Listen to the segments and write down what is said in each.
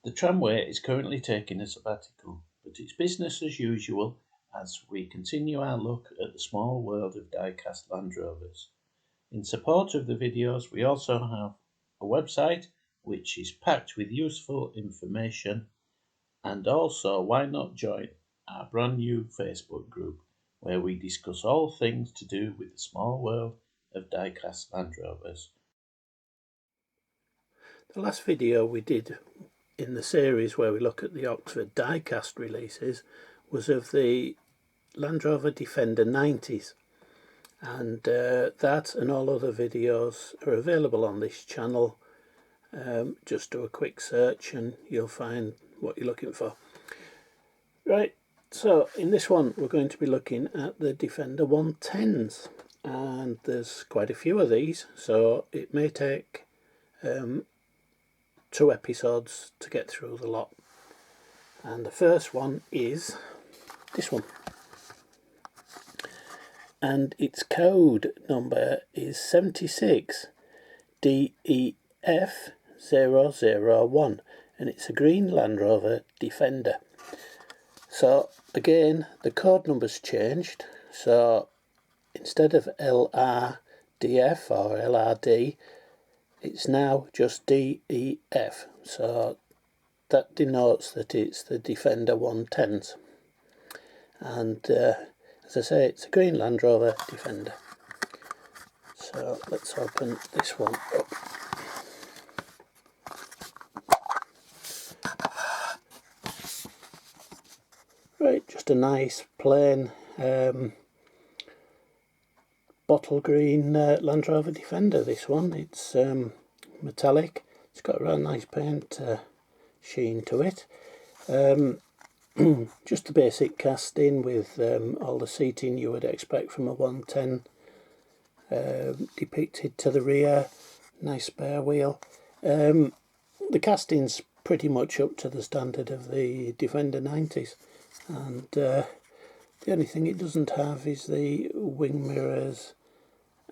The tramway is currently taking a sabbatical, but it's business as usual as we continue our look at the small world of Diecast Land Rovers. In support of the videos, we also have a website which is packed with useful information, and also why not join our brand new Facebook group where we discuss all things to do with the small world of Diecast Land Rovers. The last video we did in the series where we look at the Oxford Diecast releases was of the Land Rover Defender 90s, and that and all other videos are available on this channel. Just do a quick search and you'll find what you're looking for. Right, so in this one we're going to be looking at the Defender 110s, and there's quite a few of these, so it may take 2 episodes to get through the lot. And the first one is this one, and its code number is 76 DEF001, and it's a green Land Rover Defender. So again, the code number's changed, so instead of LRDF or LRD, it's now just DEF, so that denotes that it's the Defender 110s. And as I say, it's a green Land Rover Defender. So let's open this one up. Right, just a nice plain bottle green Land Rover Defender, this one. It's metallic, it's got a real nice paint sheen to it. Just the basic casting with all the seating you would expect from a 110 depicted to the rear. Nice spare wheel. The casting's pretty much up to the standard of the Defender 90s, and the only thing it doesn't have is the wing mirrors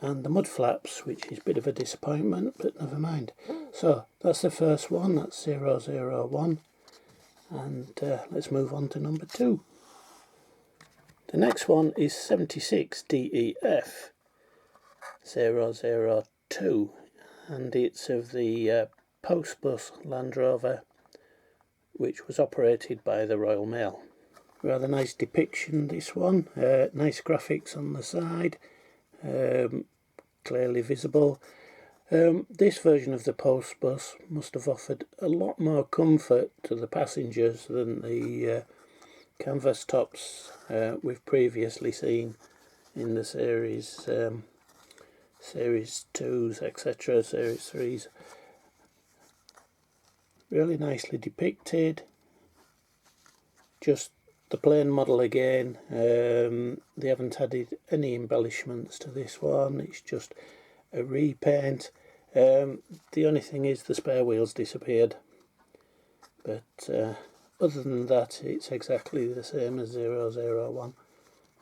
and the mud flaps, which is a bit of a disappointment, but never mind. So that's the first one, that's 001, and let's move on to number 2. The next one is 76 DEF002, and it's of the Postbus Land Rover, which was operated by the Royal Mail. Rather nice depiction, this one. Nice graphics on the side, clearly visible. This version of the Postbus must have offered a lot more comfort to the passengers than the canvas tops we've previously seen in the series 2s, etc., series 3s. Really nicely depicted. Just the plain model again. They haven't added any embellishments to this one, it's just a repaint. The only thing is the spare wheels disappeared, but other than that it's exactly the same as 001.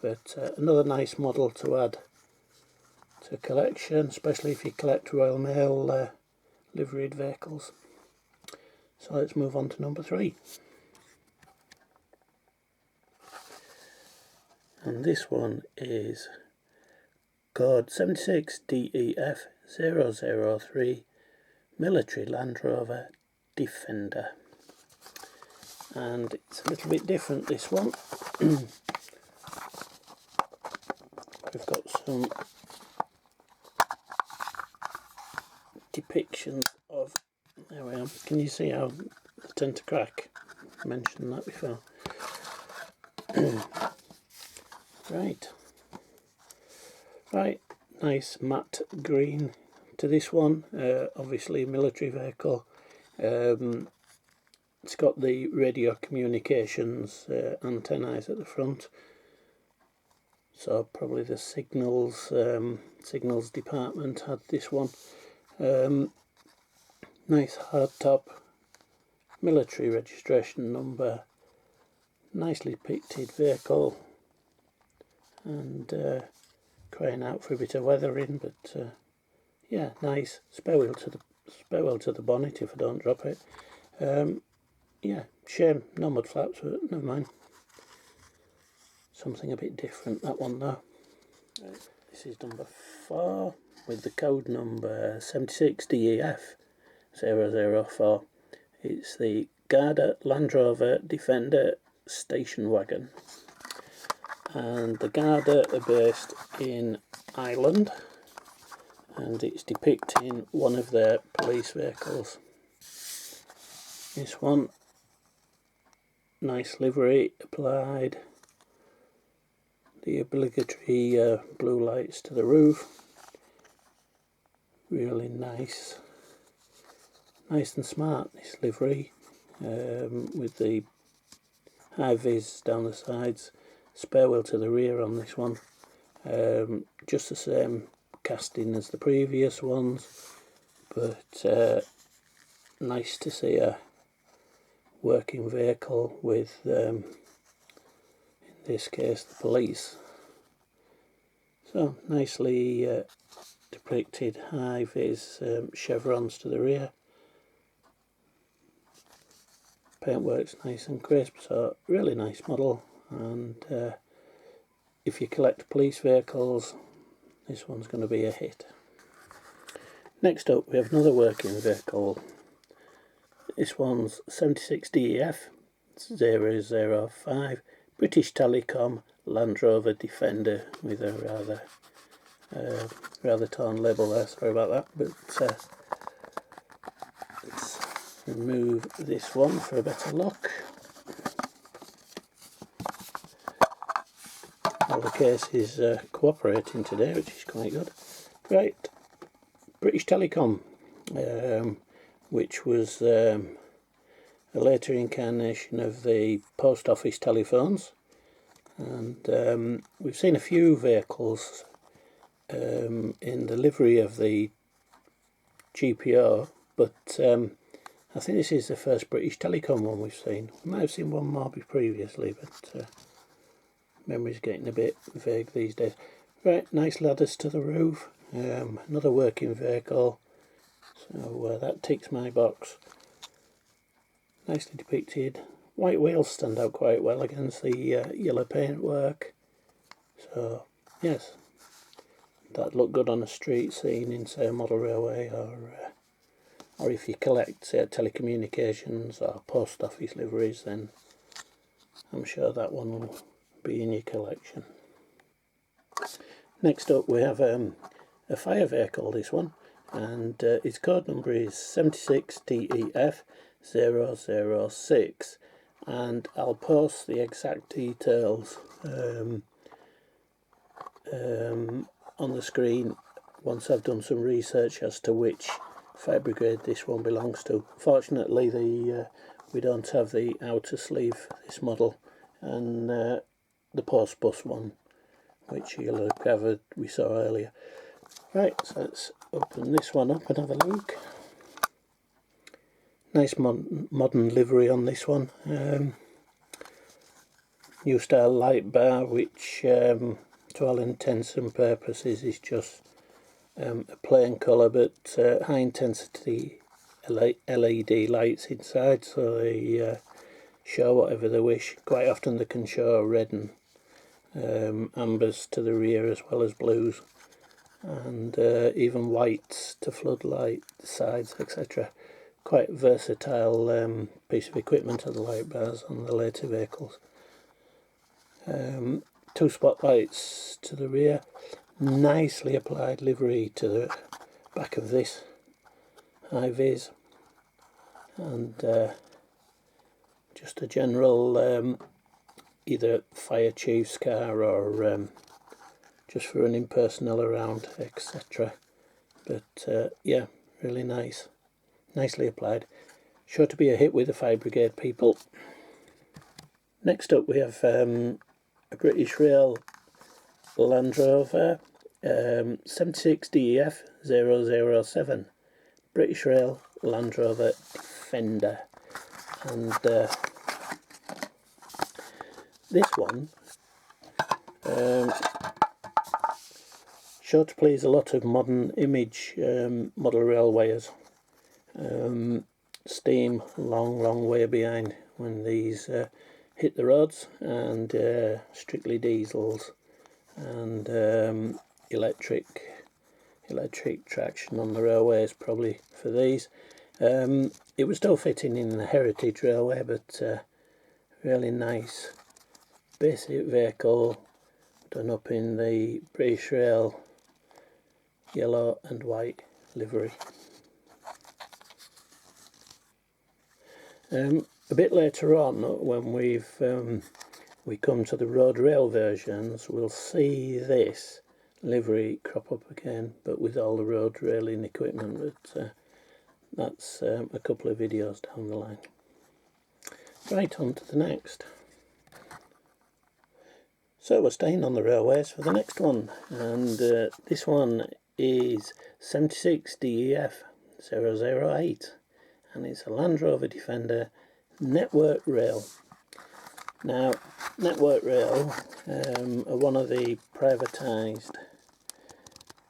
But another nice model to add to collection, especially if you collect Royal Mail liveried vehicles. So let's move on to number 3. And this one is code 76 DEF003 Military Land Rover Defender. And it's a little bit different, this one. We've got some depictions of, there we are, can you see how they tend to crack? I mentioned that before. Right, nice matte green to this one. Obviously a military vehicle. It's got the radio communications antennae at the front, so probably the signals department had this one. Nice hardtop, military registration number, nicely depicted vehicle, and crying out for a bit of weathering, but yeah, nice. Spare wheel to the bonnet if I don't drop it. yeah, shame, no mud flaps, but never mind. Something a bit different, that one though. This is number 4 with the code number 76DEF004. It's the Garda Land Rover Defender station wagon. And the Garda are based in Ireland, and it's depicting one of their police vehicles. This one, nice livery applied, the obligatory blue lights to the roof, really nice and smart, this livery, with the high vis down the sides, spare wheel to the rear on this one, just the same casting as the previous ones, but nice to see a working vehicle with, in this case, the police. So nicely depicted high vis chevrons to the rear. Paintwork's nice and crisp, so really nice model, and if you collect police vehicles, this one's going to be a hit. Next up we have another working vehicle. This one's 76DEF005 British Telecom Land Rover Defender, with a rather torn label there, sorry about that, but let's remove this one for a better look. All the cases cooperating today, which is quite good. Right, British Telecom, which was a later incarnation of the post office telephones, and we've seen a few vehicles in the livery of the GPO, but I think this is the first British Telecom one we've seen. We might have seen one more previously, but memory's getting a bit vague these days. Right, nice ladders to the roof, another working vehicle, so that ticks my box. Nicely depicted. White wheels stand out quite well against the yellow paintwork, so yes, that'd look good on a street scene in, say, a model railway, or if you collect, say, telecommunications or post office liveries, then I'm sure that one will be in your collection. Next up we have a fire vehicle, this one, and its code number is 76DEF006, and I'll post the exact details on the screen once I've done some research as to which fire brigade this one belongs to. Fortunately, we don't have the outer sleeve for this model, and the post bus one, which you'll have gathered we saw earlier. Right, so let's open this one up and have a look. Nice modern livery on this one. New style light bar, which to all intents and purposes is just a plain colour, but high intensity LED lights inside, so they show whatever they wish. Quite often they can show red and ambers to the rear as well as blues, and even whites to floodlight sides, etc. Quite versatile piece of equipment of the light bars on the later vehicles. 2 spotlights to the rear, nicely applied livery to the back of this high vis, and just a general either fire chief's car or just for running personnel around, etc. But yeah, really nice, nicely applied, sure to be a hit with the fire brigade people. Next up we have a British Rail Land Rover 76DEF007 British Rail Land Rover Defender, and this one sure to please a lot of modern image model railwayers. steam long way behind when these hit the roads, and strictly diesels and electric traction on the railways probably for these. It was still fitting in the heritage railway, but really nice basic vehicle done up in the British Rail yellow and white livery. A bit later on, when we come to the road rail versions, we'll see this livery crop up again, but with all the road railing equipment. But that's a couple of videos down the line. Right, on to the next. So we're staying on the railways for the next one, and this one is 76 DEF 008, and it's a Land Rover Defender Network Rail. Now, Network Rail are one of the privatised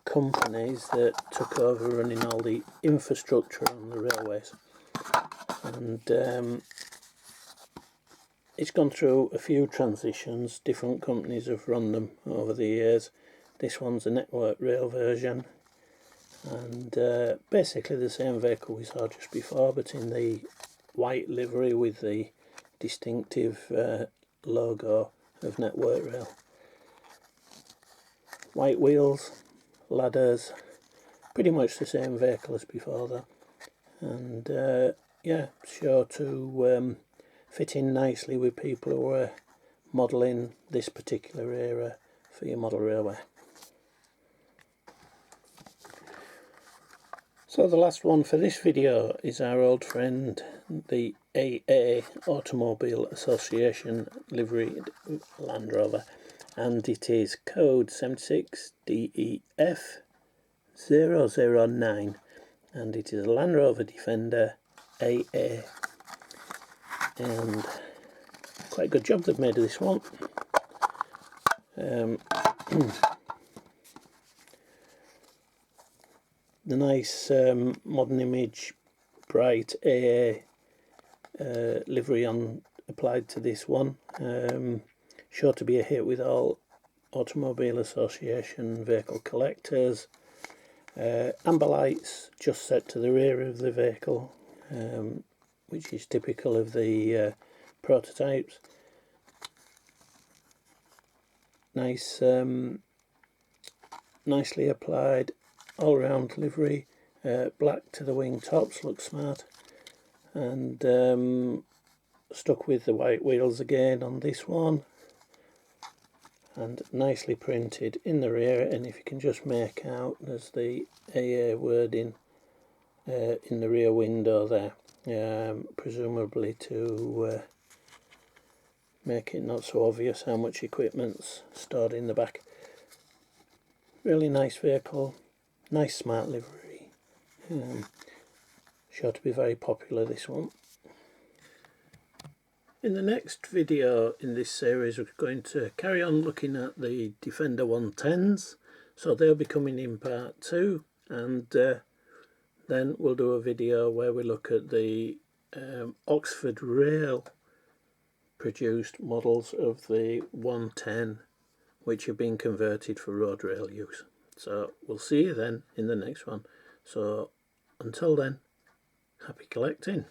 companies that took over running all the infrastructure on the railways, and it's gone through a few transitions. Different companies have run them over the years. This one's a Network Rail version, and basically the same vehicle we saw just before, but in the white livery with the distinctive logo of Network Rail. White wheels, ladders, pretty much the same vehicle as before though, and yeah, sure to fit in nicely with people who are modelling this particular era for your model railway. So the last one for this video is our old friend, the AA Automobile Association liveried Land Rover, and it is code 76 DEF 009, and it is a Land Rover Defender AA, and quite a good job they've made of this one. The nice modern image bright AA livery applied to this one, sure to be a hit with all Automobile Association vehicle collectors. Amber lights just set to the rear of the vehicle, which is typical of the prototypes. Nice, nicely applied all-round livery. Black to the wing tops, looks smart, and stuck with the white wheels again on this one, and nicely printed in the rear. And if you can just make out, there's the AA wording in the rear window there, presumably to make it not so obvious how much equipment's stored in the back. Really nice vehicle, nice smart livery, sure to be very popular, this one. In the next video in this series, we're going to carry on looking at the Defender 110s, so they'll be coming in part 2, and then we'll do a video where we look at the Oxford Rail produced models of the 110, which have been converted for road rail use. So we'll see you then in the next one. So until then, happy collecting.